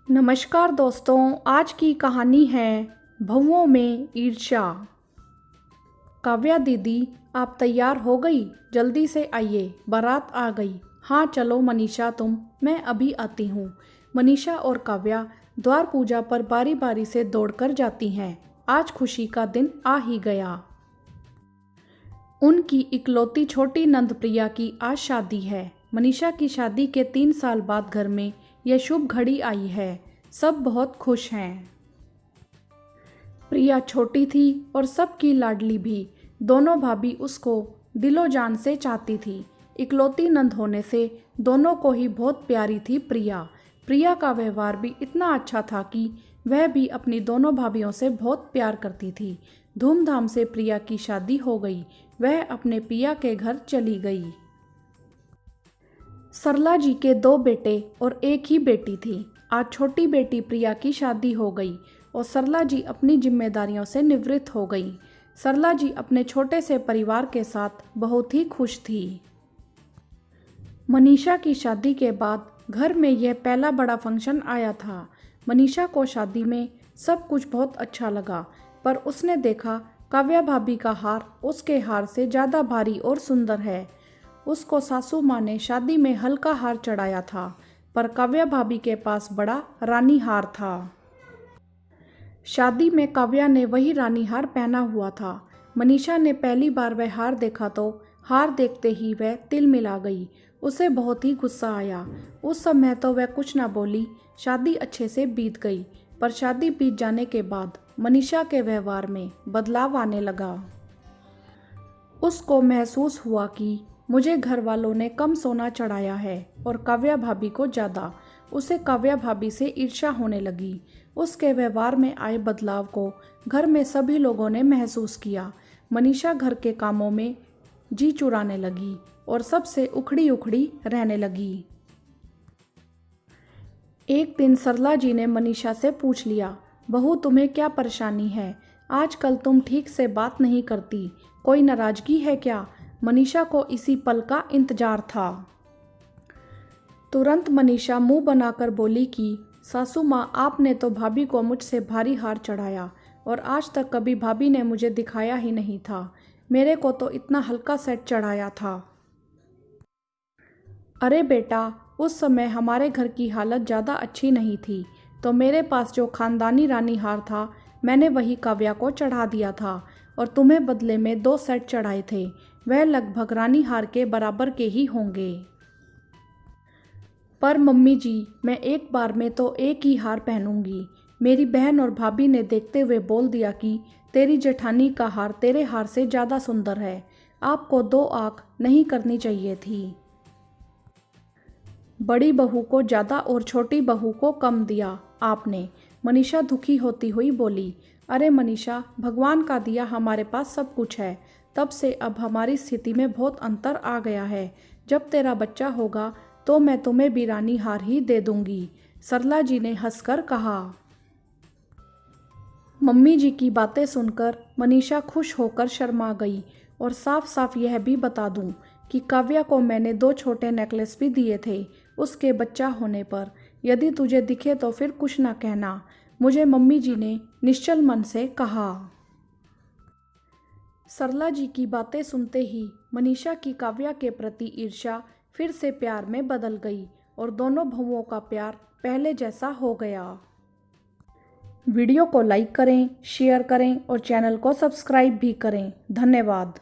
नमस्कार दोस्तों, आज की कहानी है भवों में ईर्ष्या। काव्या दीदी, आप तैयार हो गई? जल्दी से आइए, बारात आ गई। हाँ चलो मनीषा, मैं अभी आती हूँ। मनीषा और काव्या द्वार पूजा पर बारी बारी से दौड़कर जाती हैं। आज खुशी का दिन आ ही गया। उनकी इकलौती छोटी नंद प्रिया की आज शादी है। मनीषा की शादी के 3 साल बाद घर में यह शुभ घड़ी आई है। सब बहुत खुश हैं। प्रिया छोटी थी और सबकी लाडली भी। दोनों भाभी उसको दिलो जान से चाहती थी। इकलौती नंद होने से दोनों को ही बहुत प्यारी थी प्रिया। प्रिया का व्यवहार भी इतना अच्छा था कि वह भी अपनी दोनों भाभियों से बहुत प्यार करती थी। धूमधाम से प्रिया की शादी हो गई। वह अपने पिया के घर चली गई। सरला जी के 2 बेटे और एक ही बेटी थी। आज छोटी बेटी प्रिया की शादी हो गई और सरला जी अपनी जिम्मेदारियों से निवृत्त हो गई। सरला जी अपने छोटे से परिवार के साथ बहुत ही खुश थी। मनीषा की शादी के बाद घर में यह पहला बड़ा फंक्शन आया था। मनीषा को शादी में सब कुछ बहुत अच्छा लगा, पर उसने देखा काव्या भाभी का हार उसके हार से ज़्यादा भारी और सुंदर है। उसको सासू माँ ने शादी में हल्का हार चढ़ाया था, पर काव्या भाभी के पास बड़ा रानी हार था। शादी में काव्या ने वही रानी हार पहना हुआ था। मनीषा ने पहली बार वह हार देखा तो हार देखते ही वह तिलमिला गई। उसे बहुत ही गुस्सा आया। उस समय तो वह कुछ ना बोली। शादी अच्छे से बीत गई, पर शादी बीत जाने के बाद मनीषा के व्यवहार में बदलाव आने लगा। उसको महसूस हुआ कि मुझे घर वालों ने कम सोना चढ़ाया है और काव्या भाभी को ज़्यादा। उसे काव्या भाभी से ईर्ष्या होने लगी। उसके व्यवहार में आए बदलाव को घर में सभी लोगों ने महसूस किया। मनीषा घर के कामों में जी चुराने लगी और सबसे उखड़ी उखड़ी रहने लगी। एक दिन सरला जी ने मनीषा से पूछ लिया, बहू तुम्हें क्या परेशानी है? आजकल तुम ठीक से बात नहीं करती, कोई नाराजगी है क्या? मनीषा को इसी पल का इंतजार था। तुरंत मनीषा मुंह बनाकर बोली कि सासू माँ, आपने तो भाभी को मुझसे भारी हार चढ़ाया और आज तक कभी भाभी ने मुझे दिखाया ही नहीं था। मेरे को तो इतना हल्का सेट चढ़ाया था। अरे बेटा, उस समय हमारे घर की हालत ज़्यादा अच्छी नहीं थी, तो मेरे पास जो खानदानी रानी हार था मैंने वही काव्या को चढ़ा दिया था और तुम्हें बदले में 2 सेट चढ़ाए थे। वह लगभग रानी हार के बराबर के ही होंगे। पर मम्मी जी, मैं एक बार में तो एक ही हार पहनूंगी। मेरी बहन और भाभी ने देखते हुए बोल दिया कि तेरी जेठानी का हार तेरे हार से ज़्यादा सुंदर है। आपको 2 आंख नहीं करनी चाहिए थी। बड़ी बहू को ज़्यादा और छोटी बहू को कम दिया आपने। मनीषा दुखी होती हुई बोली। अरे मनीषा, भगवान का दिया हमारे पास सब कुछ है। तब से अब हमारी स्थिति में बहुत अंतर आ गया है। जब तेरा बच्चा होगा तो मैं तुम्हें भी रानी हार ही दे दूंगी, सरला जी ने हंसकर कहा। मम्मी जी की बातें सुनकर मनीषा खुश होकर शर्मा गई और साफ साफ यह भी बता दूं कि काव्या को मैंने 2 छोटे नेकलेस भी दिए थे उसके बच्चा होने पर। यदि तुझे दिखे तो फिर कुछ ना कहना, मुझे मम्मी जी ने निश्चल मन से कहा। सरला जी की बातें सुनते ही मनीषा की काव्या के प्रति ईर्ष्या फिर से प्यार में बदल गई और दोनों बहुओं का प्यार पहले जैसा हो गया। वीडियो को लाइक करें, शेयर करें और चैनल को सब्सक्राइब भी करें। धन्यवाद।